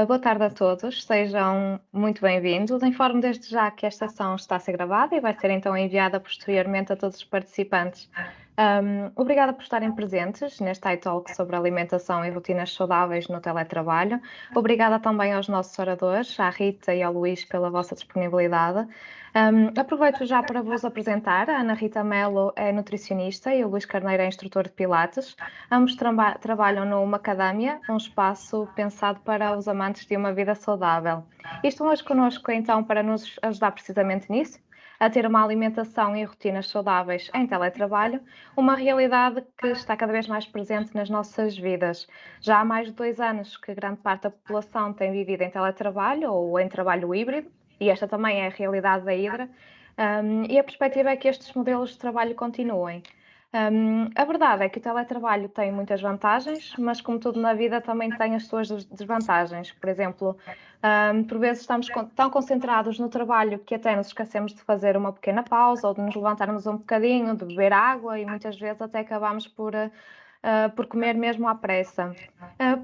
Boa tarde a todos, sejam muito bem-vindos. Informo desde já que esta sessão está a ser gravada e vai ser então enviada posteriormente a todos os participantes. Obrigada por estarem presentes neste iTalk sobre alimentação e rotinas saudáveis no teletrabalho. Obrigada também aos nossos oradores, à Rita e ao Luís, pela vossa disponibilidade. Aproveito já para vos apresentar. A Ana Rita Melo é nutricionista e o Luís Carneiro é instrutor de Pilates. Ambos trabalham no Macadâmia, um espaço pensado para os amantes de uma vida saudável. E estão hoje connosco então para nos ajudar precisamente nisso, a ter uma alimentação e rotinas saudáveis em teletrabalho, uma realidade que está cada vez mais presente nas nossas vidas. Já há mais de 2 anos que grande parte da população tem vivido em teletrabalho ou em trabalho híbrido, e esta também é a realidade da Hidra, e a perspectiva é que estes modelos de trabalho continuem. A verdade é que o teletrabalho tem muitas vantagens, mas como tudo na vida também tem as suas desvantagens. Por exemplo, por vezes estamos tão concentrados no trabalho que até nos esquecemos de fazer uma pequena pausa ou de nos levantarmos um bocadinho, de beber água e muitas vezes até acabamos por comer mesmo à pressa.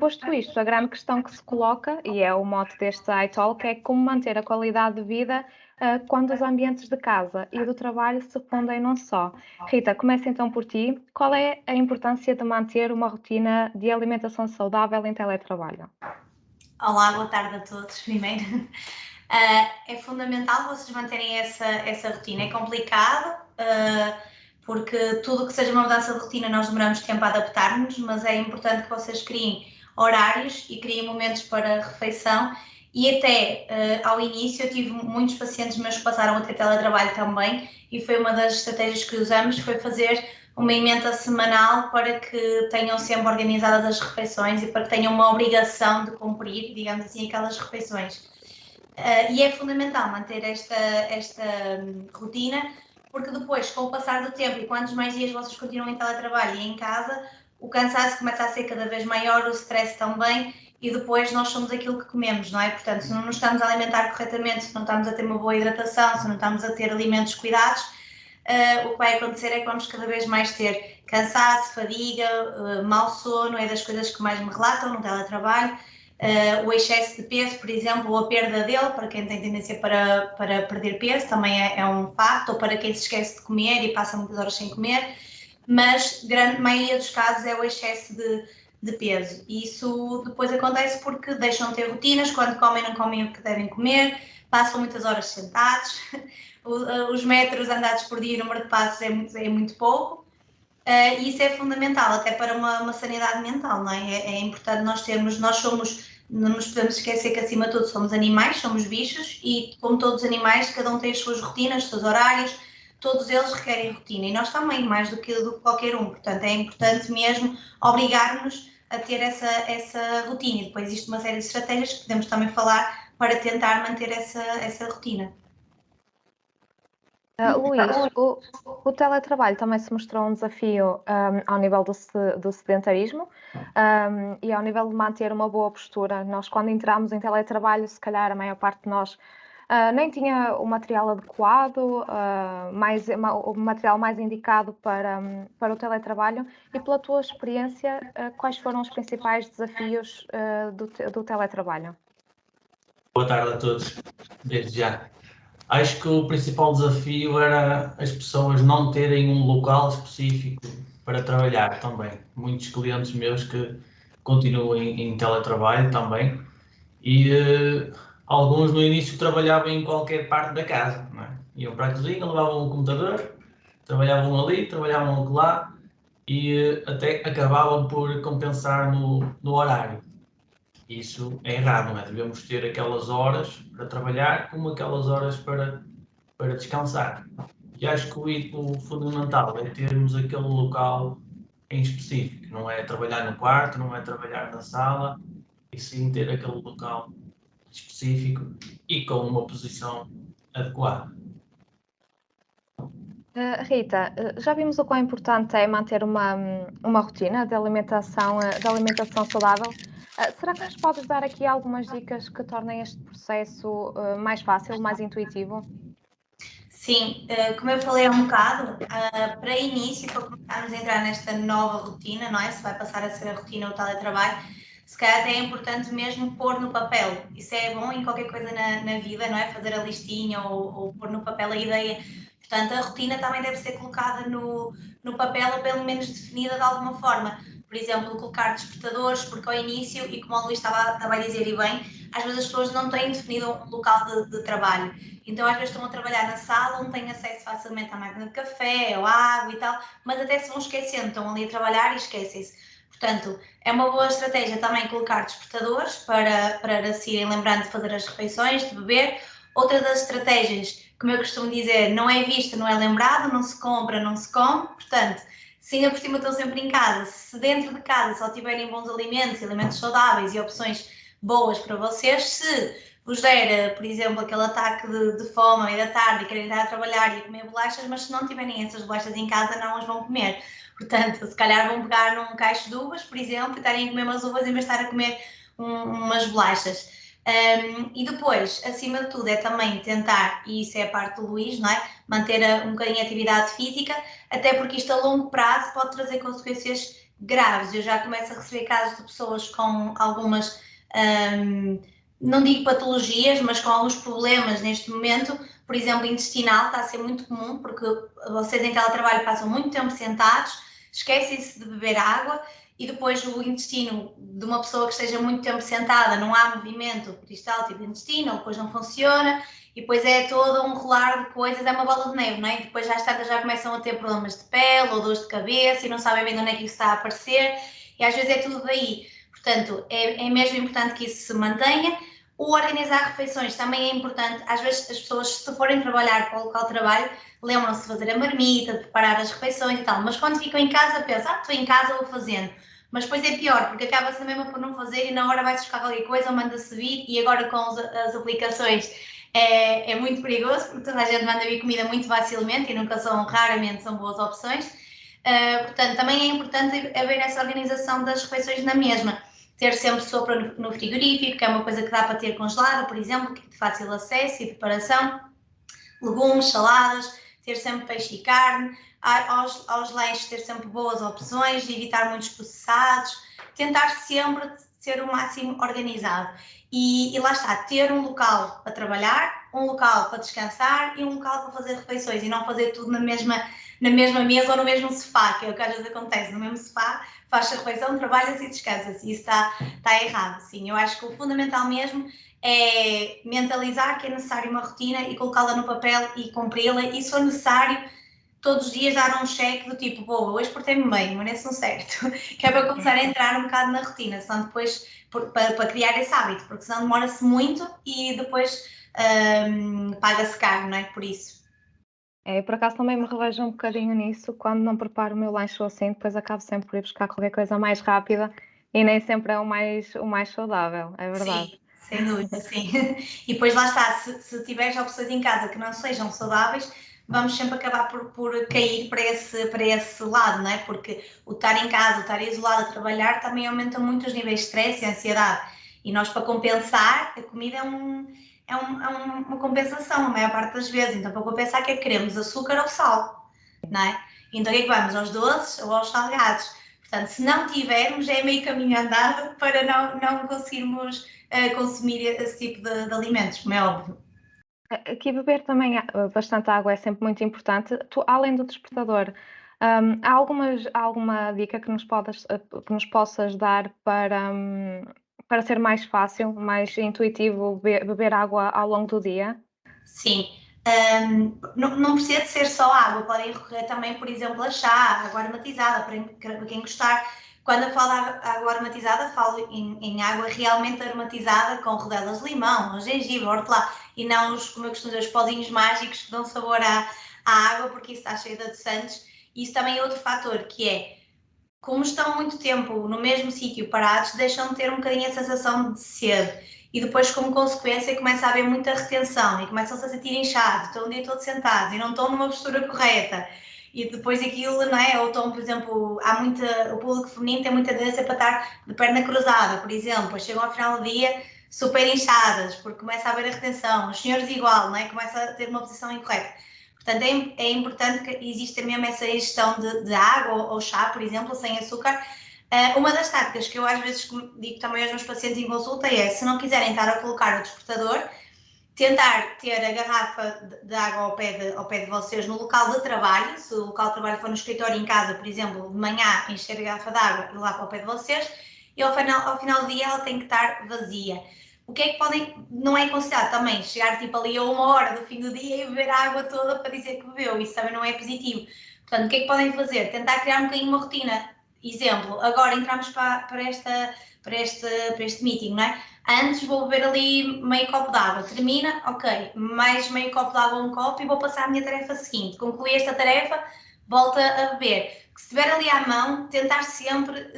Posto isto, a grande questão que se coloca, e é o mote deste iTalk, é como manter a qualidade de vida quando os ambientes de casa e do trabalho se fundem num só. Rita, começa então por ti. Qual é a importância de manter uma rotina de alimentação saudável em teletrabalho? Olá, boa tarde a todos, primeiro. É fundamental vocês manterem essa rotina. É complicado, porque tudo que seja uma mudança de rotina nós demoramos tempo a adaptar-nos, mas é importante que vocês criem horários e criem momentos para refeição. E até ao início eu tive muitos pacientes meus que passaram a ter teletrabalho também, e foi uma das estratégias que usamos, foi fazer uma emenda semanal para que tenham sempre organizadas as refeições e para que tenham uma obrigação de cumprir, digamos assim, aquelas refeições. E é fundamental manter esta rotina, porque depois, com o passar do tempo e quantos mais dias vocês continuam em teletrabalho e em casa, o cansaço começa a ser cada vez maior, o stress também, e depois nós somos aquilo que comemos, não é? Portanto, se não nos estamos a alimentar corretamente, se não estamos a ter uma boa hidratação, se não estamos a ter alimentos cuidados, o que vai acontecer é que vamos cada vez mais ter cansaço, fadiga, mau sono, é das coisas que mais me relatam no teletrabalho. O excesso de peso, por exemplo, ou a perda dele, para quem tem tendência para perder peso, também é um facto, ou para quem se esquece de comer e passa muitas horas sem comer, mas grande maioria dos casos é o excesso de peso. E isso depois acontece porque deixam de ter rotinas, quando comem não comem o que devem comer, passam muitas horas sentados, os metros andados por dia, o número de passos é muito pouco. E isso é fundamental, até para uma sanidade mental, não é? É importante não nos podemos esquecer que acima de tudo somos animais, somos bichos, e como todos os animais, cada um tem as suas rotinas, os seus horários, todos eles requerem rotina, e nós também, mais do que qualquer um, portanto é importante mesmo obrigar-nos a ter essa rotina, e depois existe uma série de estratégias que podemos também falar para tentar manter essa rotina. Luís, o teletrabalho também se mostrou um desafio ao nível do sedentarismo e ao nível de manter uma boa postura. Nós, quando entramos em teletrabalho, se calhar a maior parte de nós nem tinha o material adequado, o material mais indicado para o teletrabalho. E pela tua experiência, quais foram os principais desafios do teletrabalho? Boa tarde a todos, desde já. Acho que o principal desafio era as pessoas não terem um local específico para trabalhar também. Muitos clientes meus que continuam em teletrabalho também, e alguns no início trabalhavam em qualquer parte da casa, não é? Iam para a cozinha, levavam um computador, trabalhavam ali, trabalhavam lá, e até acabavam por compensar no horário. Isso é errado, não é? Devemos ter aquelas horas para trabalhar como aquelas horas para descansar. E acho que o fundamental é termos aquele local em específico. Não é trabalhar no quarto, não é trabalhar na sala, e sim ter aquele local específico e com uma posição adequada. Rita, já vimos o quão importante é manter uma rotina de alimentação saudável. Será que nos podes dar aqui algumas dicas que tornem este processo mais fácil, mais intuitivo? Sim, como eu falei há um bocado, para início, para começarmos a entrar nesta nova rotina, não é? Se vai passar a ser a rotina o teletrabalho, se calhar até é importante mesmo pôr no papel. Isso é bom em qualquer coisa na vida, não é? Fazer a listinha ou pôr no papel a ideia. Portanto, a rotina também deve ser colocada no papel ou pelo menos definida de alguma forma. Por exemplo, colocar despertadores, porque ao início, e como o Luís estava a dizer e bem, às vezes as pessoas não têm definido um local de trabalho. Então, às vezes estão a trabalhar na sala, não têm acesso facilmente à máquina de café ou água e tal, mas até se vão esquecendo, estão ali a trabalhar e esquecem-se. Portanto, é uma boa estratégia também colocar despertadores para se irem lembrando de fazer as refeições, de beber. Outra das estratégias, como eu costumo dizer, não é vista, não é lembrado, não se compra, não se come. Portanto, se ainda por cima estão sempre em casa, se dentro de casa só tiverem bons alimentos, alimentos saudáveis e opções boas para vocês, se vos der, por exemplo, aquele ataque de fome à meia da tarde e querem estar a trabalhar e a comer bolachas, mas se não tiverem essas bolachas em casa, não as vão comer. Portanto, se calhar vão pegar num cacho de uvas, por exemplo, e estarem a comer umas uvas em vez de estar a comer umas bolachas. E depois, acima de tudo, é também tentar, e isso é a parte do Luís, não é? Manter um bocadinho a atividade física, até porque isto a longo prazo pode trazer consequências graves. Eu já começo a receber casos de pessoas com algumas, não digo patologias, mas com alguns problemas neste momento. Por exemplo, intestinal está a ser muito comum, porque vocês em teletrabalho passam muito tempo sentados, esquecem-se de beber água e depois o intestino de uma pessoa que esteja muito tempo sentada, não há movimento peristal tipo intestino, depois não funciona e depois é todo um rolar de coisas, é uma bola de neve, não é? E depois já começam a ter problemas de pele ou dores de cabeça e não sabem bem de onde é que isso está a aparecer e às vezes é tudo daí. Portanto, é mesmo importante que isso se mantenha. O organizar refeições também é importante. Às vezes as pessoas, se forem trabalhar para o local de trabalho, lembram-se de fazer a marmita, de preparar as refeições e tal, mas quando ficam em casa pensam, estou em casa, vou fazendo. Mas depois é pior, porque acaba-se mesmo por não fazer e na hora vai-se buscar qualquer coisa ou manda-se vir e agora com as aplicações é muito perigoso, porque toda a gente manda vir comida muito facilmente e raramente são boas opções. Portanto, também é importante haver essa organização das refeições na mesma. Ter sempre sopa no frigorífico, que é uma coisa que dá para ter congelada, por exemplo, de fácil acesso e preparação. Legumes, saladas, ter sempre peixe e carne. Aos lanches, ter sempre boas opções, evitar muitos processados. Tentar sempre ser o máximo organizado. E lá está, ter um local para trabalhar, um local para descansar e um local para fazer refeições e não fazer tudo na mesma mesa ou no mesmo sofá, que é o que às vezes acontece, no mesmo sofá faz a refeição, trabalhas e descansas, e isso está errado, sim. Eu acho que o fundamental mesmo é mentalizar que é necessário uma rotina e colocá-la no papel e cumpri-la, e se for necessário, todos os dias dar um cheque do tipo, boa, hoje portei-me bem, mereço um certo, que é para começar a entrar um bocado na rotina, senão depois, para criar esse hábito, porque senão demora-se muito e depois paga-se caro, não é? Por isso. Por acaso também me revejo um bocadinho nisso, quando não preparo o meu lanche ou assim, depois acabo sempre por ir buscar qualquer coisa mais rápida e nem sempre é o mais saudável, é verdade. Sim, sem dúvida, sim. E depois lá está, se tiveres opções em casa que não sejam saudáveis, vamos sempre acabar por cair para esse lado, não é? Porque o estar em casa, o estar isolado a trabalhar também aumenta muito os níveis de stress e ansiedade. E nós, para compensar, a comida é uma compensação a maior parte das vezes. Então, para compensar, o que é que queremos? Açúcar ou sal, não é? Então, o que é que vamos? Aos doces ou aos salgados? Portanto, se não tivermos, é meio caminho andado para não conseguirmos consumir esse tipo de alimentos, como é óbvio. Aqui beber também bastante água é sempre muito importante. Além do despertador, há alguma dica que nos possas dar para ser mais fácil, mais intuitivo beber água ao longo do dia? Sim. Não precisa de ser só água, podem recorrer também, por exemplo, a chá, água aromatizada, para quem gostar. Quando eu falo de água aromatizada, falo em água realmente aromatizada com rodelas de limão, gengibre, hortelã, e não como eu costumo dizer, os pozinhos mágicos que dão sabor à água, porque isso está cheio de adoçantes. E isso também é outro fator, que é, como estão muito tempo no mesmo sítio parados, deixam de ter um bocadinho a sensação de sede. E depois, como consequência, começa a haver muita retenção e começam-se a sentir inchados, estão o dia todo sentados e não estão numa postura correta. E depois aquilo, não é? Ou estão, por exemplo, o público feminino tem muita tendência para estar de perna cruzada, por exemplo, depois chegam ao final do dia super inchadas, porque começa a haver a retenção. Os senhores igual, não é? Começa a ter uma posição incorreta. Portanto, é importante que exista mesmo essa ingestão de água ou chá, por exemplo, sem açúcar, Uma das táticas que eu às vezes digo também aos meus pacientes em consulta é, se não quiserem estar a colocar o despertador, tentar ter a garrafa de água ao pé de vocês no local de trabalho. Se o local de trabalho for no escritório, em casa, por exemplo, de manhã, encher a garrafa de água e lá para o pé de vocês, e ao final do dia ela tem que estar vazia. O que é que podem, não é aconselhado também chegar tipo ali a 1 hora do fim do dia e beber a água toda para dizer que bebeu, isso também não é positivo. Portanto, o que é que podem fazer? Tentar criar um bocadinho uma rotina. Exemplo, agora entramos para este meeting, não é? Antes vou beber ali meio copo de água, termina, ok, mais meio copo de água, um copo, e vou passar a minha tarefa seguinte. Concluí esta tarefa, volta a beber. Se estiver ali à mão, tentar sempre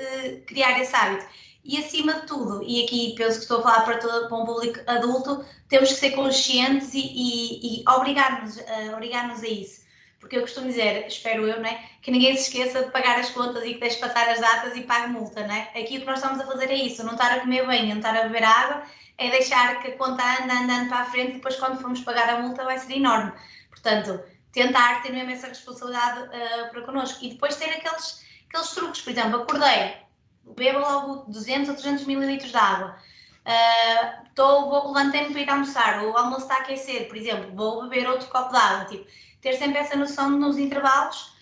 criar esse hábito. E acima de tudo, e aqui penso que estou a falar para um público adulto, temos que ser conscientes e obrigar-nos a isso. Porque eu costumo dizer, espero eu, né, que ninguém se esqueça de pagar as contas e que deixe passar as datas e pague multa, né? Aqui o que nós estamos a fazer é isso, não estar a comer bem, não estar a beber água, é deixar que a conta ande para a frente e depois quando formos pagar a multa vai ser enorme. Portanto, tentar ter mesmo essa responsabilidade para connosco. E depois ter aqueles truques, por exemplo, acordei, bebo logo 200 ou 300 mililitros de água. Levantei-me para ir almoçar, o almoço está a aquecer, por exemplo, vou beber outro copo de água, tipo, ter sempre essa noção de, nos intervalos,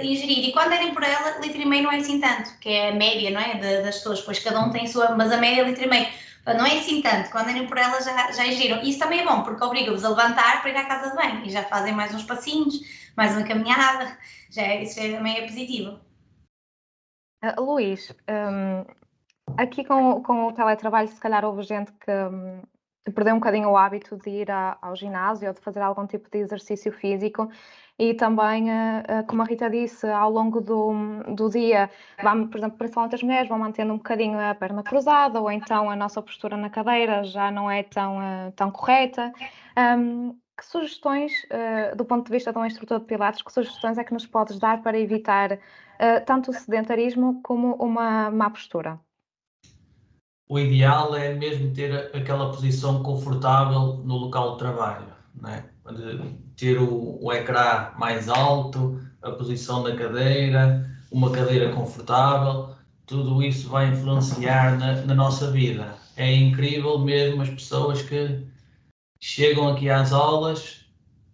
ingerir. E quando derem por ela, litro e meio não é assim tanto, que é a média, não é? Das pessoas, pois cada um tem a sua, mas a média é litro e meio. Não é assim tanto, quando derem por ela já ingeriram. Isso também é bom, porque obriga-vos a levantar para ir à casa de banho e já fazem mais uns passinhos, mais uma caminhada, isso também é positivo. Luís, aqui com o teletrabalho, se calhar houve gente que perdeu um bocadinho o hábito de ir ao ginásio ou de fazer algum tipo de exercício físico e também, como a Rita disse, ao longo do dia, por exemplo, principalmente as mulheres vão mantendo um bocadinho a perna cruzada ou então a nossa postura na cadeira já não é tão correta. Que sugestões, do ponto de vista de um instrutor de Pilates, que sugestões é que nos podes dar para evitar tanto o sedentarismo como uma má postura? O ideal é mesmo ter aquela posição confortável no local de trabalho, né? Ter o ecrã mais alto, a posição da cadeira, uma cadeira confortável, tudo isso vai influenciar na nossa vida. É incrível mesmo as pessoas que chegam aqui às aulas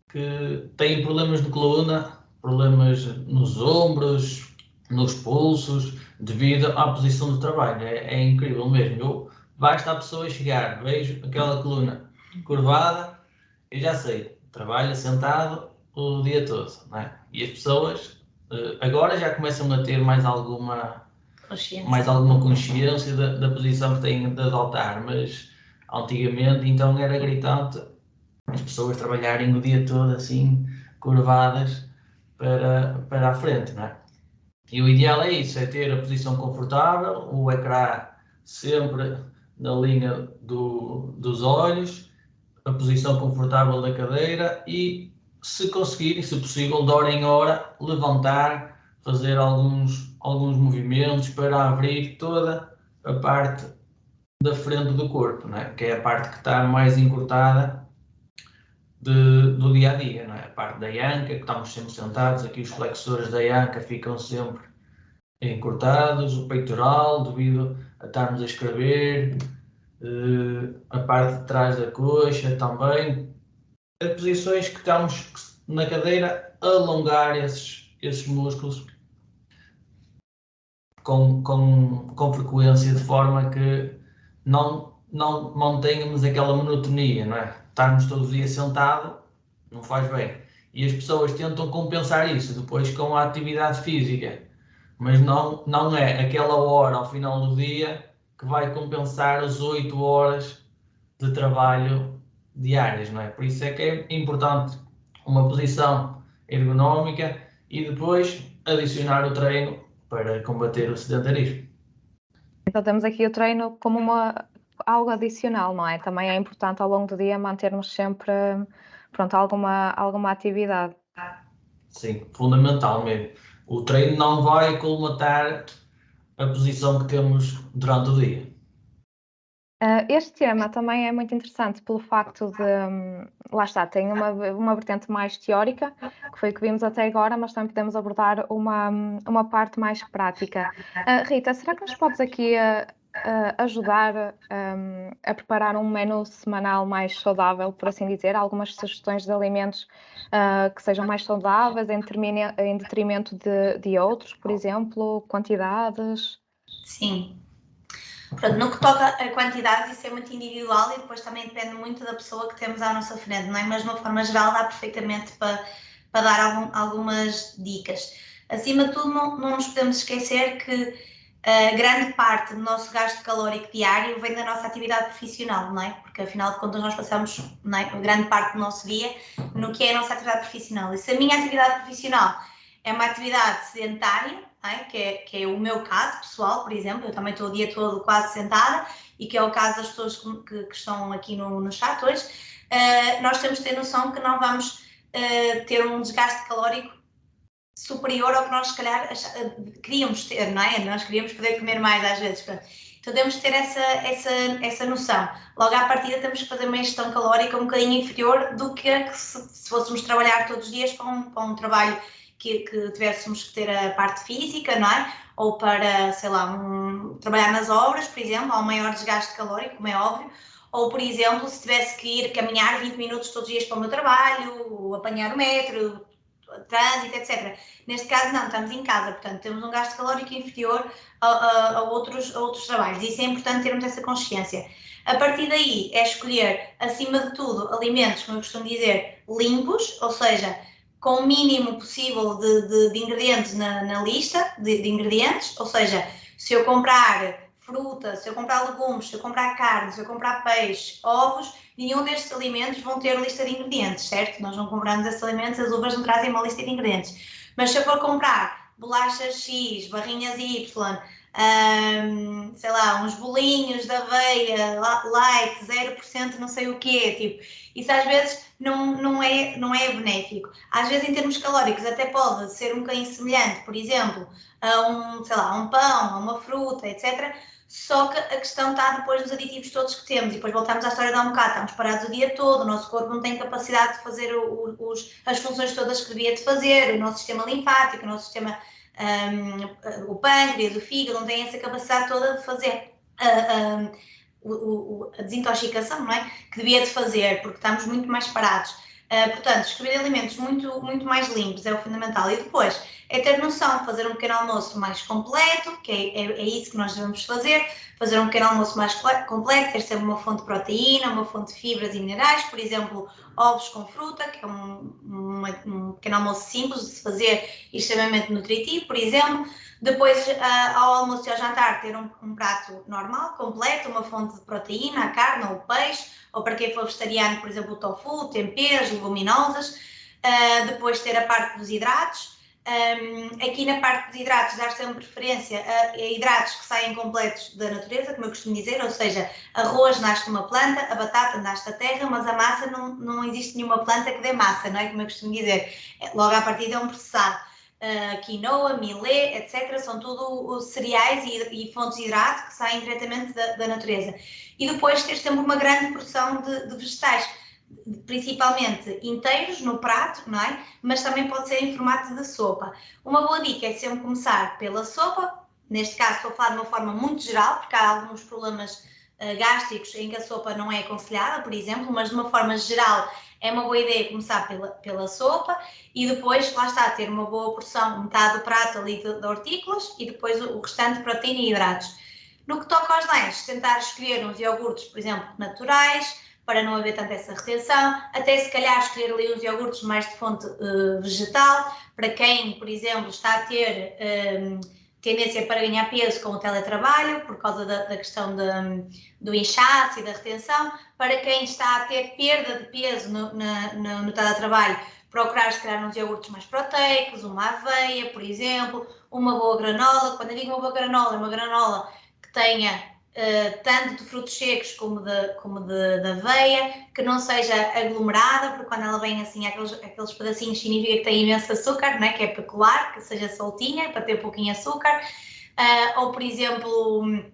que têm problemas de coluna, problemas nos ombros, nos pulsos, devido à posição de trabalho. É incrível mesmo. Basta a pessoa chegar, vejo aquela coluna curvada, eu já sei, trabalha sentado o dia todo, não é? E as pessoas agora já começam a ter mais alguma consciência da posição que têm de adotar, mas antigamente então era gritante as pessoas trabalharem o dia todo assim, curvadas para a frente, não é? E o ideal é isso, é ter a posição confortável, o ecrã sempre na linha dos olhos, a posição confortável da cadeira e, se conseguir, se possível, de hora em hora, levantar, fazer alguns movimentos para abrir toda a parte da frente do corpo, não é? Que é a parte que está mais encurtada do dia a dia, não é? A parte da anca, que estamos sempre sentados, aqui os flexores da anca ficam sempre encurtados, o peitoral, devido a estarmos a escrever, a parte de trás da coxa também. As posições que estamos na cadeira, alongar esses músculos com frequência, de forma que não mantenhamos aquela monotonia, não é? Estarmos todos os dias sentado não faz bem. E as pessoas tentam compensar isso depois com a atividade física, mas não é aquela hora ao final do dia que vai compensar as 8 horas de trabalho diárias, não é? Por isso é que é importante uma posição ergonómica e depois adicionar o treino para combater o sedentarismo. Então temos aqui o treino como algo adicional, não é? Também é importante ao longo do dia mantermos sempre, pronto, alguma atividade. Sim, fundamental mesmo. O treino não vai colmatar a posição que temos durante o dia. Este tema também é muito interessante pelo facto de, lá está, tem uma vertente mais teórica, que foi o que vimos até agora, mas também podemos abordar uma parte mais prática. Rita, será que nos podes aqui ajudar a preparar um menu semanal mais saudável, por assim dizer? Algumas sugestões de alimentos que sejam mais saudáveis em detrimento de outros, por exemplo, quantidades? Sim. Pronto, no que toca a quantidades, isso é muito individual e depois também depende muito da pessoa que temos à nossa frente, não é? Mas de uma forma geral dá perfeitamente para dar algumas dicas. Acima de tudo, não nos podemos esquecer que grande parte do nosso gasto calórico diário vem da nossa atividade profissional, não é? Porque afinal de contas nós passamos, não é, grande parte do nosso dia no que é a nossa atividade profissional. E se a minha atividade profissional é uma atividade sedentária, que é o meu caso pessoal, por exemplo, eu também estou o dia todo quase sentada, e que é o caso das pessoas que estão aqui no chat hoje, nós temos de ter noção que não vamos ter um desgaste calórico superior ao que nós se calhar queríamos ter, não é? Nós queríamos poder comer mais às vezes. Então temos de ter essa noção. Logo à partida temos que fazer uma ingestão calórica um bocadinho inferior do que se fôssemos trabalhar todos os dias para um trabalho que tivéssemos que ter a parte física, não é? Ou para, sei lá, trabalhar nas obras, por exemplo, há um maior desgaste calórico, como é óbvio. Ou, por exemplo, se tivesse que ir caminhar 20 minutos todos os dias para o meu trabalho, ou apanhar o metro, trânsito, etc. Neste caso, não, estamos em casa, portanto, temos um gasto calórico inferior a outros trabalhos. Isso é importante termos essa consciência. A partir daí, é escolher, acima de tudo, alimentos, como eu costumo dizer, limpos, ou seja, com o mínimo possível de ingredientes na lista de ingredientes, ou seja, se eu comprar fruta, se eu comprar legumes, se eu comprar carne, se eu comprar peixe, ovos, nenhum destes alimentos vão ter lista de ingredientes, certo? Nós não compramos esses alimentos, as uvas não trazem uma lista de ingredientes. Mas se eu for comprar bolachas X, barrinhas Y, sei lá, uns bolinhos de aveia, light, 0% não sei o quê, tipo, isso às vezes não é benéfico. Às vezes em termos calóricos até pode ser um bocadinho semelhante, por exemplo, a sei lá, um pão, a uma fruta, etc., só que a questão está depois nos aditivos todos que temos, e depois voltamos à história de há um bocado, estamos parados o dia todo, o nosso corpo não tem capacidade de fazer as funções todas que devia de fazer, o nosso sistema linfático, o nosso sistema, o pâncreas, o fígado, não tem essa capacidade toda de fazer a desintoxicação, não é? Que devia de fazer, porque estamos muito mais parados. Portanto, escolher alimentos muito mais limpos é o fundamental. E depois é ter noção, fazer um pequeno almoço mais completo, que é isso que nós devemos fazer um pequeno almoço mais completo, ter sempre uma fonte de proteína, uma fonte de fibras e minerais, por exemplo, ovos com fruta, que é um pequeno almoço simples de se fazer e extremamente nutritivo, por exemplo. Depois, ao almoço e ao jantar, ter um prato normal, completo, uma fonte de proteína, a carne ou o peixe, ou para quem for vegetariano, por exemplo, o tofu, temperos, leguminosas. Depois ter a parte dos hidratos. Aqui na parte dos hidratos, dar sempre preferência a hidratos que saem completos da natureza, como eu costumo dizer, ou seja, arroz nasce de uma planta, a batata nasce da terra, mas a massa não existe nenhuma planta que dê massa, não é? Como eu costumo dizer, logo à partida é um processado. Quinoa, milê, etc. São tudo os cereais e fontes de hidrato que saem diretamente da natureza. E depois ter sempre uma grande porção de vegetais, principalmente inteiros no prato, não é? Mas também pode ser em formato de sopa. Uma boa dica é sempre começar pela sopa, neste caso estou a falar de uma forma muito geral, porque há alguns problemas gástricos em que a sopa não é aconselhada, por exemplo, mas de uma forma geral é uma boa ideia começar pela sopa e depois, lá está, ter uma boa porção, metade do prato ali de hortícolas e depois o restante proteína e hidratos. No que toca aos lanches, tentar escolher uns iogurtes, por exemplo, naturais, para não haver tanta essa retenção, até se calhar escolher ali uns iogurtes mais de fonte vegetal, para quem, por exemplo, está a ter tendência para ganhar peso com o teletrabalho, por causa da questão do inchaço e da retenção, para quem está a ter perda de peso no teletrabalho, procurar se calhar uns iogurtes mais proteicos, uma aveia, por exemplo, uma boa granola. Quando eu digo uma boa granola, é uma granola que tenha tanto de frutos secos como de aveia, que não seja aglomerada, porque quando ela vem assim, aqueles pedacinhos, significa que tem imenso açúcar, não é? Que é peculiar, que seja soltinha, para ter pouquinho açúcar. Ou, por exemplo,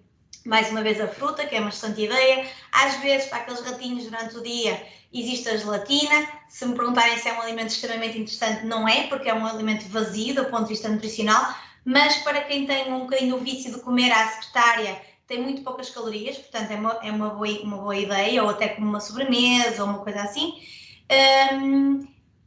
mais uma vez a fruta, que é uma excelente ideia. Às vezes, para aqueles ratinhos durante o dia, existe a gelatina. Se me perguntarem se é um alimento extremamente interessante, não é, porque é um alimento vazio do ponto de vista nutricional, mas para quem tem um bocadinho o vício de comer à secretária, tem muito poucas calorias, portanto é uma boa ideia, ou até como uma sobremesa, ou uma coisa assim.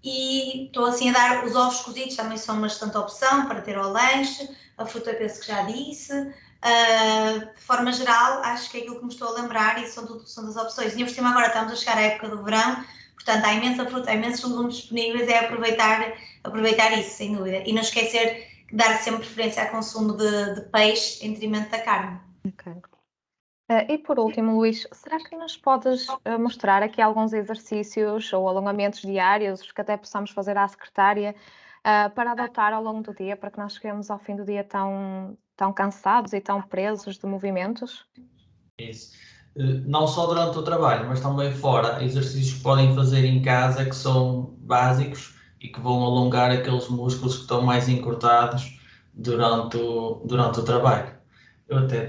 E estou assim a dar os ovos cozidos, também são uma excelente opção para ter ao lanche. A fruta, penso que já disse. De forma geral, acho que é aquilo que me estou a lembrar e são das opções. E por cima agora estamos a chegar à época do verão, portanto há imensa fruta, há imensos legumes disponíveis, é aproveitar isso, sem dúvida. E não esquecer de dar sempre preferência ao consumo de peixe em detrimento da carne. Ok. E por último, Luís, será que nos podes mostrar aqui alguns exercícios ou alongamentos diários que até possamos fazer à secretária para adotar ao longo do dia, para que nós cheguemos ao fim do dia tão cansados e tão presos de movimentos? Isso. Não só durante o trabalho, mas também fora, exercícios que podem fazer em casa que são básicos e que vão alongar aqueles músculos que estão mais encurtados durante o trabalho. Eu até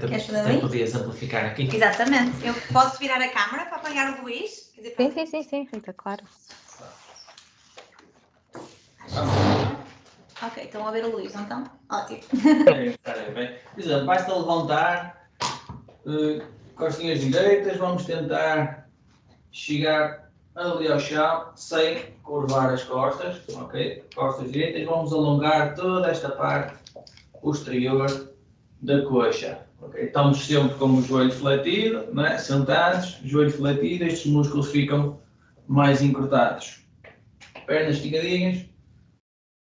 podia exemplificar aqui. Exatamente. Eu posso virar a câmara para apanhar o Luís? Sim, Rita, claro. Ok, estão a ver o Luís, não estão? Ótimo. Bem. Por exemplo, basta levantar, costinhas direitas, vamos tentar chegar ali ao chão sem curvar as costas, ok? Costas direitas, vamos alongar toda esta parte posterior da coxa, ok? Estamos sempre com o joelho fletido, né? Sentados, joelho fletido, estes músculos ficam mais encurtados. Pernas esticadinhas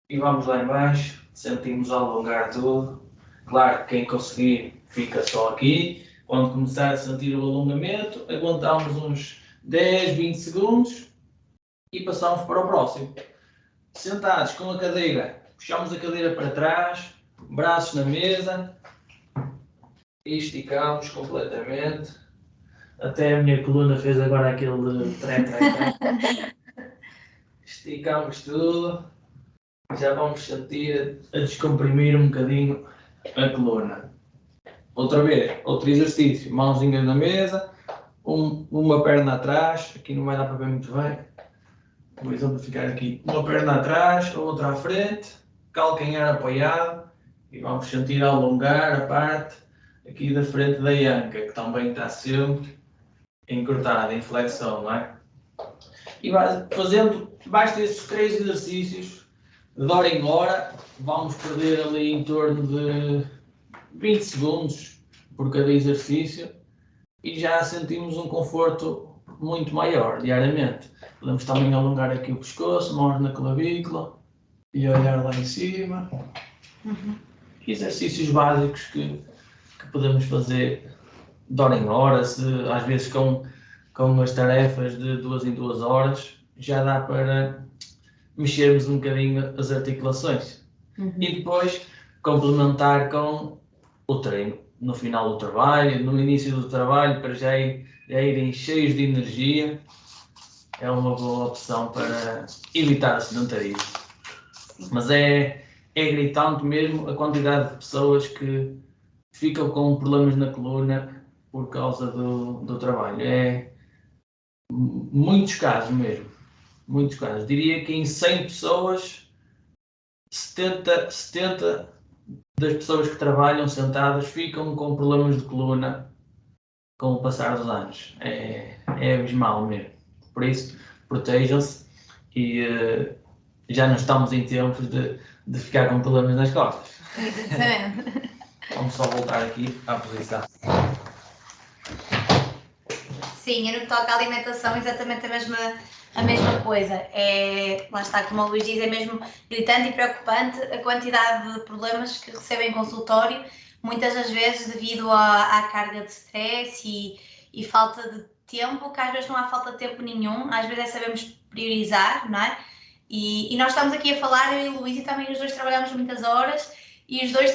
e vamos lá em baixo, sentimos a alongar tudo. Claro, quem conseguir fica só aqui. Quando começar a sentir o alongamento, aguentamos uns 10, 20 segundos e passamos para o próximo. Sentados com a cadeira, puxamos a cadeira para trás, braços na mesa e esticamos completamente. Até a minha coluna fez agora aquele trem. Esticamos tudo. Já vamos sentir a descomprimir um bocadinho a coluna. Outra vez, outro exercício, mãozinhas na mesa, uma perna atrás, aqui não vai dar para ver muito bem, vou exemplificar aqui, uma perna atrás, outra à frente, calcanhar apoiado, e vamos sentir a alongar a parte aqui da frente da anca, que também está sempre encurtada, em flexão, não é? E basta esses 3 exercícios, de hora em hora, vamos perder ali em torno de 20 segundos por cada exercício e já sentimos um conforto muito maior diariamente. Podemos também alongar aqui o pescoço, mãos na clavícula e olhar lá em cima. Exercícios básicos que podemos fazer de hora em hora, às vezes com as tarefas de 2 em 2 horas, já dá para mexermos um bocadinho as articulações. E depois complementar com o treino no final do trabalho, no início do trabalho, para já irem cheios de energia, é uma boa opção para evitar o sedentarismo. Mas é gritante mesmo a quantidade de pessoas que ficam com problemas na coluna por causa do trabalho. É muitos casos mesmo, muitos casos. Diria que em 100 pessoas, 70 das pessoas que trabalham sentadas ficam com problemas de coluna com o passar dos anos. É abismal mesmo. Por isso, protejam-se e já não estamos em tempos de ficar com problemas nas costas. Exatamente. Vamos só voltar aqui à posição. Sim, e no que toca à alimentação, exatamente a mesma coisa. Lá está, como o Luís diz, é mesmo gritante e preocupante a quantidade de problemas que recebem em consultório, muitas das vezes devido à carga de stress e falta de tempo, que às vezes não há falta de tempo nenhum, às vezes é sabermos priorizar, não é? E nós estamos aqui a falar, eu e o Luís, e também os dois trabalhamos muitas horas e os dois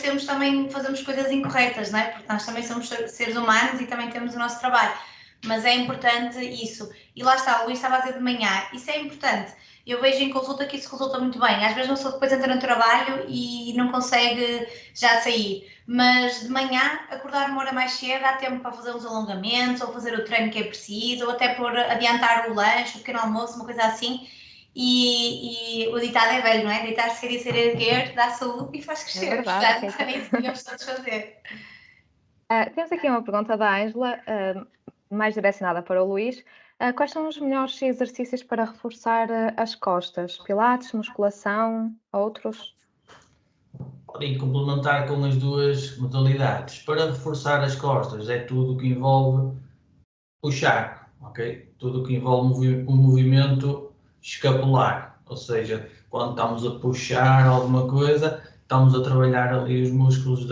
fazemos coisas incorretas, não é? Porque nós também somos seres humanos e também temos o nosso trabalho. Mas é importante isso. E lá está, o Luís estava a dizer de manhã, isso é importante. eu vejo em consulta que isso resulta muito bem. Às vezes uma pessoa depois entra no trabalho e não consegue já sair, mas de manhã acordar uma hora mais cedo, dá tempo para fazer uns alongamentos, ou fazer o treino que é preciso, ou até por adiantar o lanche, o pequeno almoço, uma coisa assim. E o ditado é velho, não é? Deitar-se cedo e ser erguer, dá saúde e faz crescer. É verdade, Portanto, é isso que devemos todos fazer. Temos aqui uma pergunta da Ângela, mais direcionada para o Luís. Quais são os melhores exercícios para reforçar as costas? Pilates, musculação, outros? Podem complementar com as duas modalidades. Para reforçar as costas é tudo o que envolve puxar, ok? Tudo o que envolve o movimento escapular, ou seja, quando estamos a puxar alguma coisa, estamos a trabalhar ali os músculos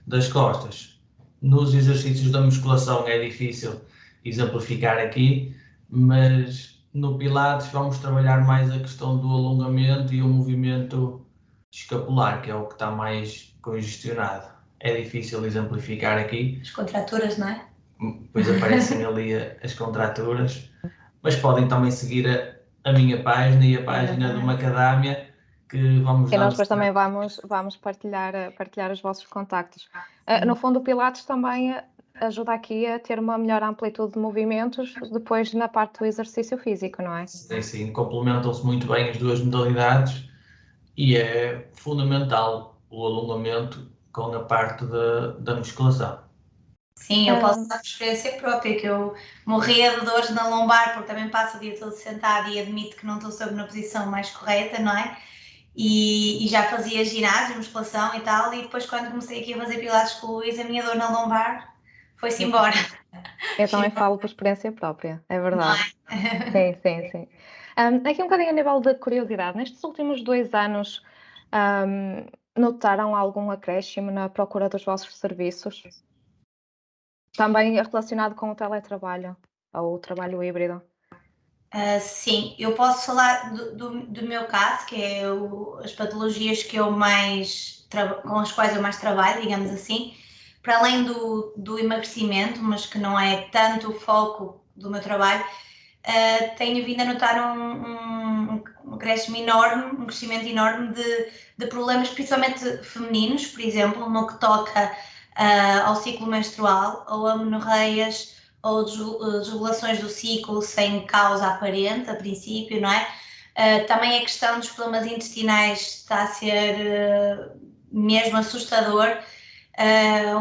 das costas. Nos exercícios da musculação é difícil exemplificar aqui, mas no Pilates vamos trabalhar mais a questão do alongamento e o movimento escapular, que é o que está mais congestionado. É difícil exemplificar aqui. As contraturas, não é? Depois aparecem ali as contraturas, mas podem também seguir a minha página e a página do Macadâmia, que vamos E nós dando depois também vamos partilhar os vossos contactos. No fundo, o Pilates também ajuda aqui a ter uma melhor amplitude de movimentos depois na parte do exercício físico, não é? Sim, complementam-se muito bem as duas modalidades e é fundamental o alongamento com a parte da musculação. Sim, eu posso dar experiência própria, que eu morria de dores na lombar, porque também passo o dia todo sentada e admito que não estou sempre na posição mais correta, não é? E já fazia ginásio, musculação e tal, e depois quando comecei aqui a fazer pilates com o Luís, a minha dor na lombar foi-se embora. Eu também falo por experiência própria, é verdade. Sim. Aqui um bocadinho a nível de curiosidade, nestes últimos 2 anos, notaram algum acréscimo na procura dos vossos serviços? Também relacionado com o teletrabalho ou o trabalho híbrido? Sim, eu posso falar do meu caso, que é as patologias que eu mais com as quais eu mais trabalho, digamos assim, para além do emagrecimento, mas que não é tanto o foco do meu trabalho, tenho vindo a notar um crescimento enorme de problemas, principalmente femininos, por exemplo, no que toca ao ciclo menstrual ou a menorreias ou desregulações do ciclo sem causa aparente, a princípio, não é? Também a questão dos problemas intestinais está a ser mesmo assustador.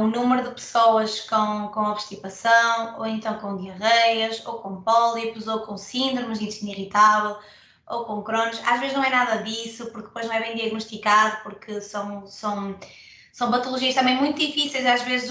O número de pessoas com obstipação, ou então com diarreias, ou com pólipos, ou com síndromes de intestino irritável, ou com Crohn's. Às vezes não é nada disso, porque depois não é bem diagnosticado, porque são patologias também muito difíceis, às vezes,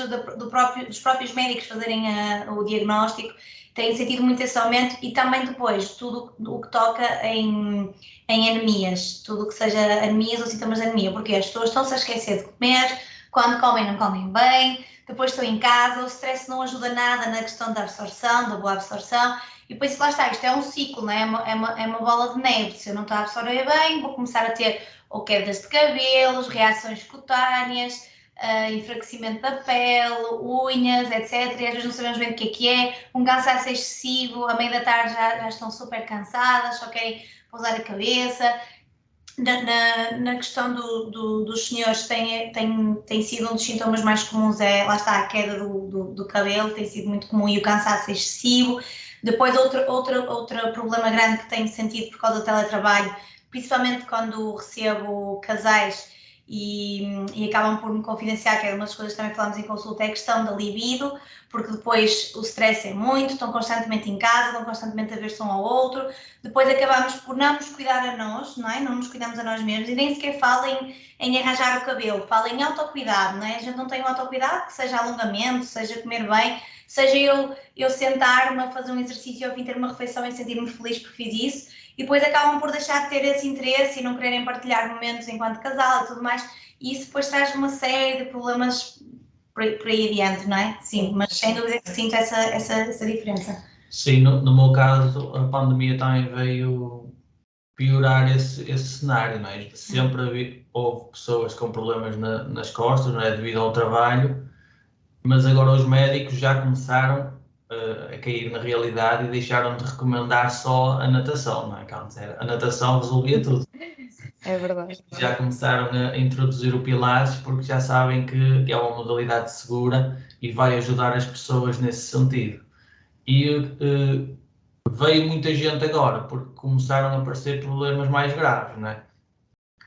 dos próprios médicos fazerem o diagnóstico. Tenho sentido muito esse aumento e também depois tudo o que toca em anemias, tudo o que seja anemias ou sintomas de anemia, porque as pessoas estão-se a esquecer de comer, quando comem não comem bem, depois estão em casa, o stress não ajuda nada na questão da absorção, da boa absorção, e depois lá está, isto é um ciclo, não é? É uma bola de neve. Se eu não estou a absorver bem, vou começar a ter ou quedas de cabelos, reações cutâneas, enfraquecimento da pele, unhas, etc. E às vezes não sabemos bem o que é, um cansaço excessivo, à meia da tarde já estão super cansadas, só querem pousar a cabeça. Na questão dos senhores tem sido um dos sintomas mais comuns, lá está, a queda do cabelo, tem sido muito comum, e o cansaço excessivo. Depois outro problema grande que tenho sentido por causa do teletrabalho, principalmente quando recebo casais e acabam por me confidenciar, que é uma das coisas que também falamos em consulta, é a questão da libido, porque depois o stress é muito, estão constantemente em casa, estão constantemente a ver-se um ao outro, depois acabamos por não nos cuidar a nós, não é? Não nos cuidamos a nós mesmos e nem sequer falem em arranjar o cabelo, falem em autocuidado, não é? A gente não tem um autocuidado, que seja alongamento, seja comer bem, seja eu sentar-me a fazer um exercício ao fim de ter uma refeição e sentir-me feliz porque fiz isso, e depois acabam por deixar de ter esse interesse e não quererem partilhar momentos enquanto casal e tudo mais, e isso depois traz uma série de problemas por aí adiante, não é? Sim, mas sem dúvida que sinto essa diferença. Sim, no meu caso, a pandemia também veio piorar esse cenário, não é? Sempre houve pessoas com problemas nas costas, não é? Devido ao trabalho, mas agora os médicos já começaram a cair na realidade e deixaram de recomendar só a natação, não é? Que antes a natação resolvia tudo. É verdade. Já começaram a introduzir o Pilates porque já sabem que é uma modalidade segura e vai ajudar as pessoas nesse sentido. E veio muita gente agora porque começaram a aparecer problemas mais graves, não é?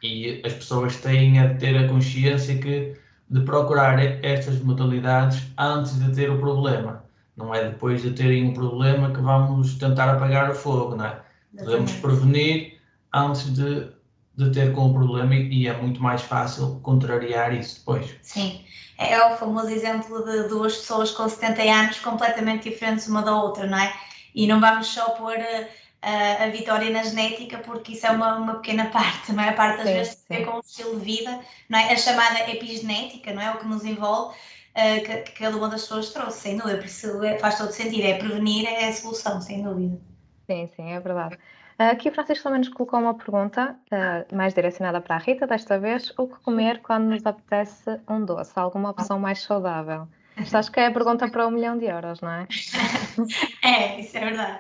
E as pessoas têm a ter a consciência de procurar estas modalidades antes de ter o problema. Não é depois de terem um problema que vamos tentar apagar o fogo, não é? Podemos prevenir antes de ter com o problema e é muito mais fácil contrariar isso depois. Sim, é o famoso exemplo de duas pessoas com 70 anos completamente diferentes uma da outra, não é? E não vamos só pôr a vitória na genética, porque isso é uma pequena parte, não é? A parte das vezes tem a ver com o estilo de vida, não é? A chamada epigenética, não é? O que nos envolve, que cada uma das pessoas trouxe, sem dúvida, por isso faz todo sentido, é prevenir, é a solução, sem dúvida. Sim, é verdade. Aqui o Francisco também nos colocou uma pergunta, mais direcionada para a Rita, desta vez, o que comer quando nos apetece um doce? Alguma opção mais saudável? Isto acho que é a pergunta para 1 milhão de euros, não é? Isso é verdade.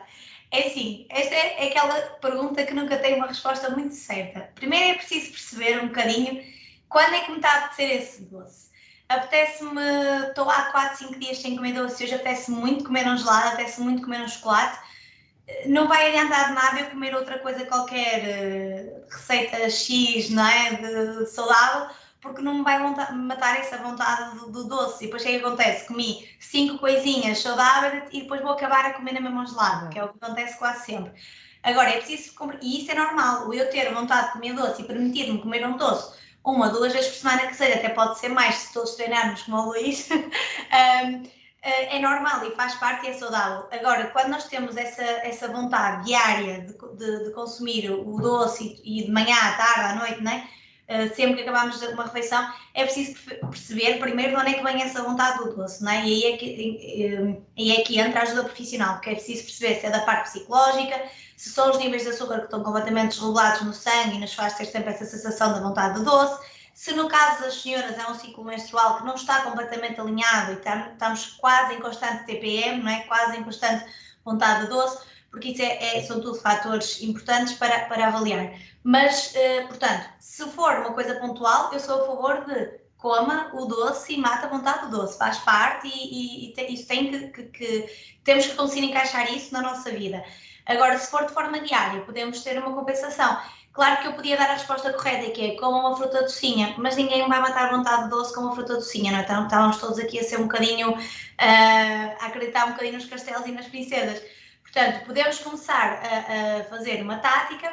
É assim, esta é aquela pergunta que nunca tem uma resposta muito certa. Primeiro é preciso perceber um bocadinho quando é que me está a apetecer esse doce. Apetece-me, estou há 4, 5 dias sem comer doce, hoje apetece muito comer um gelado, apetece muito comer um chocolate. Não vai adiantar de nada eu comer outra coisa qualquer, receita X, não é? De saudável, porque não me vai matar essa vontade do doce. E depois o que acontece? Comi 5 coisinhas saudáveis e depois vou acabar a comer na mesma gelado, que é o que acontece quase sempre. Agora, é preciso comer, e isso é normal, eu ter vontade de comer doce e permitir-me comer um doce 1 ou 2 vezes por semana, que seja, até pode ser mais se todos treinarmos como o Luís, é normal e faz parte e é saudável. Agora, quando nós temos essa vontade diária de consumir o doce e de manhã, à tarde, à noite, não é? Sempre que acabamos uma refeição, é preciso perceber primeiro de onde é que vem essa vontade do doce, não é? E aí é que entra a ajuda profissional, porque é preciso perceber se é da parte psicológica, se são os níveis de açúcar que estão completamente desregulados no sangue e nos faz ter sempre essa sensação da vontade de doce. Se no caso das senhoras é um ciclo menstrual que não está completamente alinhado e estamos quase em constante TPM, não é? Quase em constante vontade de doce, porque isso são tudo fatores importantes para avaliar. Mas, portanto, se for uma coisa pontual, eu sou a favor de coma o doce e mata a vontade do doce, faz parte e isso tem temos que conseguir encaixar isso na nossa vida. Agora, se for de forma diária, podemos ter uma compensação. Claro que eu podia dar a resposta correta, que é como uma fruta docinha, mas ninguém vai matar a vontade de doce com uma fruta docinha, não é? Então, estávamos todos aqui a ser um bocadinho, a acreditar um bocadinho nos castelos e nas princesas. Portanto, podemos começar a fazer uma tática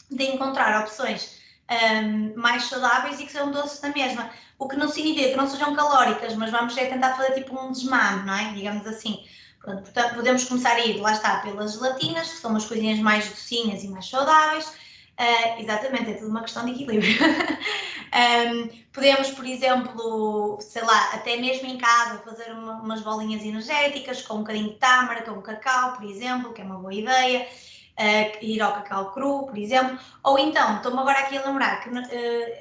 de encontrar opções mais saudáveis e que sejam doces na mesma. O que não significa que não sejam calóricas, mas vamos tentar fazer tipo um desmame, não é? Digamos assim. Pronto, portanto, podemos começar a ir, lá está, pelas gelatinas, que são umas coisinhas mais docinhas e mais saudáveis. Exatamente, é tudo uma questão de equilíbrio. Podemos, por exemplo, sei lá, até mesmo em casa, fazer umas bolinhas energéticas com um bocadinho de tâmara, com cacau, por exemplo, que é uma boa ideia. Ir ao cacau cru, por exemplo. Ou então, estou-me agora aqui a lembrar que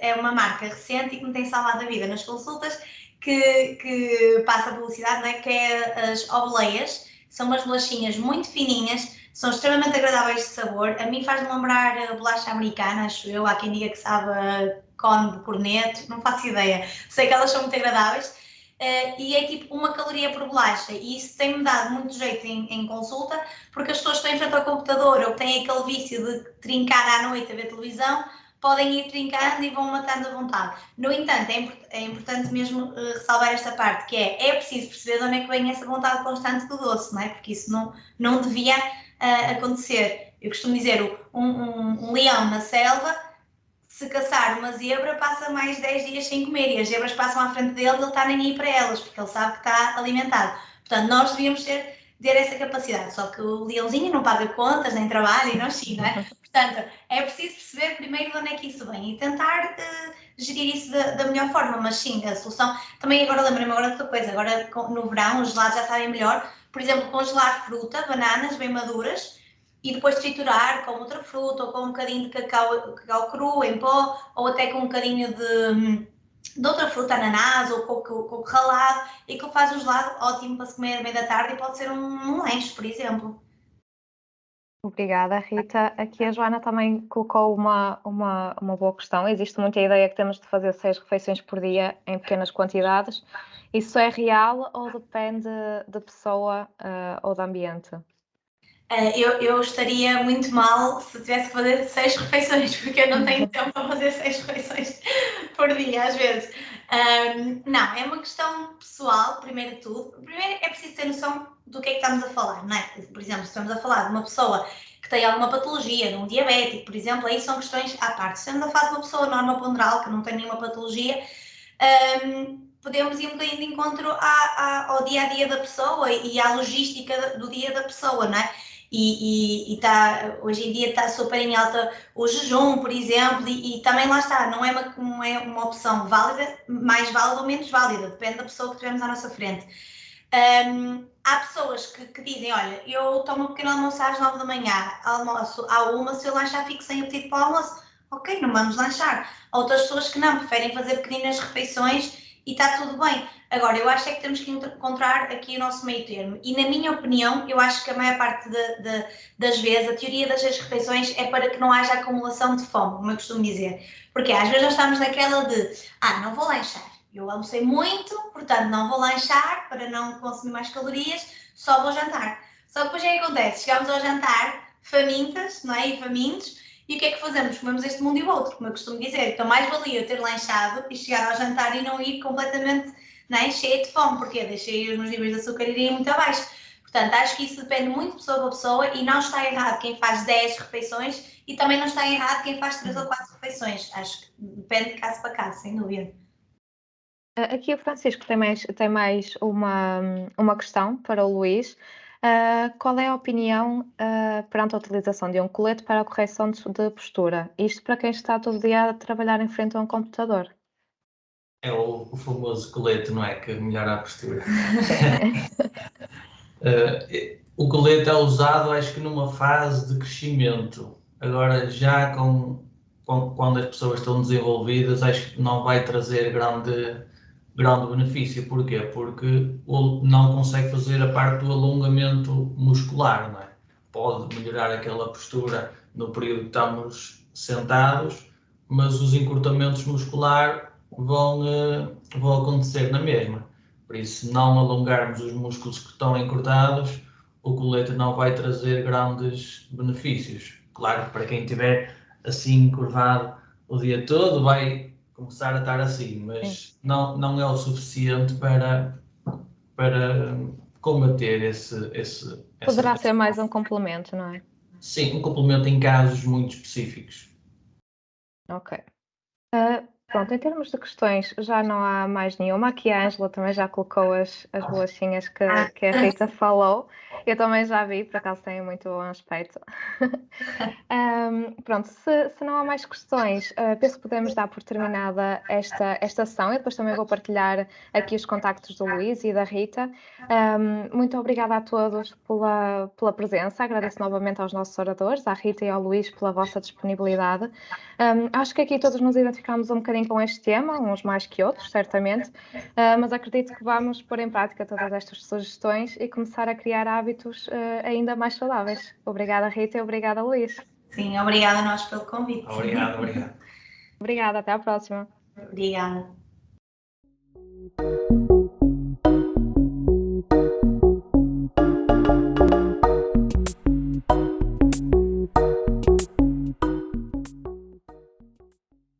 é uma marca recente e que me tem salvado a vida nas consultas, que passa a publicidade, não é? Que é as obeleias. São umas bolachinhas muito fininhas, são extremamente agradáveis de sabor. A mim faz-me lembrar a bolacha americana, acho eu. Há quem diga que sabe cone de corneto, não faço ideia. Sei que elas são muito agradáveis. E é tipo 1 caloria por bolacha, e isso tem-me dado muito jeito em consulta, porque as pessoas que estão em frente ao computador ou que têm aquele vício de trincar à noite a ver televisão, podem ir trincando e vão matando a vontade. No entanto, é importante mesmo ressalvar esta parte, que é preciso perceber de onde é que vem essa vontade constante do doce, não é? Porque isso não devia acontecer. Eu costumo dizer, um leão na selva, se caçar uma zebra, passa mais 10 dias sem comer, e as zebras passam à frente dele e ele está nem aí para elas, porque ele sabe que está alimentado. Portanto, nós devíamos ter essa capacidade, só que o leãozinho não paga contas, nem trabalha, e nós sim, não é? Portanto, é preciso perceber primeiro de onde é que isso vem e tentar gerir isso da melhor forma, mas sim, a solução... Também agora lembrei-me agora de outra coisa, agora no verão os gelados já sabem melhor, por exemplo, congelar fruta, bananas bem maduras, e depois triturar com outra fruta ou com um bocadinho de cacau cru em pó, ou até com um bocadinho de outra fruta, ananás ou coco ralado, e que faz um gelado ótimo para se comer à meia da tarde e pode ser um lanche, por exemplo. Obrigada, Rita. Aqui a Joana também colocou uma boa questão. Existe muita ideia que temos de fazer 6 refeições por dia em pequenas quantidades. Isso é real ou depende de pessoa ou de ambiente? Eu estaria muito mal se tivesse que fazer 6 refeições, porque eu não tenho tempo para fazer 6 refeições por dia, às vezes. Não, é uma questão pessoal, primeiro de tudo. Primeiro é preciso ter noção do que é que estamos a falar, não é? Por exemplo, se estamos a falar de uma pessoa que tem alguma patologia, de um diabético, por exemplo, aí são questões à parte. Se estamos a falar de uma pessoa normoponderal que não tem nenhuma patologia, podemos ir um bocadinho de encontro ao dia-a-dia da pessoa e à logística do dia da pessoa, não é? Hoje em dia está super em alta o jejum, por exemplo, e também lá está, não é uma opção válida, mais válida ou menos válida, depende da pessoa que tivermos à nossa frente. Há pessoas que dizem, olha, eu tomo um pequeno almoço às 9 da manhã, almoço à 1, se eu lanchar fico sem apetite para o almoço. Ok, não vamos lanchar. Há outras pessoas que não, preferem fazer pequeninas refeições e está tudo bem. Agora, eu acho é que temos que encontrar aqui o nosso meio termo. E na minha opinião, eu acho que a maior parte das vezes, a teoria das 6 refeições é para que não haja acumulação de fome, como eu costumo dizer. Porque às vezes nós estamos naquela de, não vou lanchar. Eu almocei muito, portanto não vou lanchar para não consumir mais calorias, só vou jantar. Só que depois o que acontece? Chegamos ao jantar famintas, não é? E famintos, e o que é que fazemos? Comemos este mundo e o outro, como eu costumo dizer. Então mais valia eu ter lanchado e chegar ao jantar e não ir completamente, não é, cheia de fome, porque deixei os meus níveis de açúcar irem muito abaixo. Portanto, acho que isso depende muito de pessoa para pessoa e não está errado quem faz 10 refeições e também não está errado quem faz 3 ou 4 refeições. Acho que depende de caso para caso, sem dúvida. Aqui o Francisco tem mais uma questão para o Luís. Qual é a opinião perante a utilização de um colete para a correção de postura? Isto para quem está todo dia a trabalhar em frente a um computador. É o famoso colete, não é? Que melhora a postura. O colete é usado, acho que numa fase de crescimento. Agora, já quando as pessoas estão desenvolvidas, acho que não vai trazer grande benefício. Porquê? Porque não consegue fazer a parte do alongamento muscular, não é? Pode melhorar aquela postura no período que estamos sentados, mas os encurtamentos musculares vão acontecer na mesma. Por isso, se não alongarmos os músculos que estão encurtados, o colete não vai trazer grandes benefícios. Claro que para quem estiver assim encurvado o dia todo vai começar a estar assim, mas não é o suficiente para combater essa... Poderá ser mais um complemento, não é? Sim, um complemento em casos muito específicos. Ok. Pronto, em termos de questões, já não há mais nenhuma. Aqui a Ângela também já colocou as bolachinhas que a Rita falou. Eu também já vi, por acaso tem muito bom aspecto. Pronto, se não há mais questões, penso que podemos dar por terminada esta sessão. Eu depois também vou partilhar aqui os contactos do Luís e da Rita. Muito obrigada a todos pela presença. Agradeço novamente aos nossos oradores, à Rita e ao Luís, pela vossa disponibilidade. Acho que aqui todos nos identificamos um bocadinho com este tema, uns mais que outros, certamente, mas acredito que vamos pôr em prática todas estas sugestões e começar a criar hábitos ainda mais saudáveis. Obrigada, Rita, e obrigada, Luís. Sim, obrigada a nós pelo convite. Obrigado. Obrigada, até à próxima. Obrigada.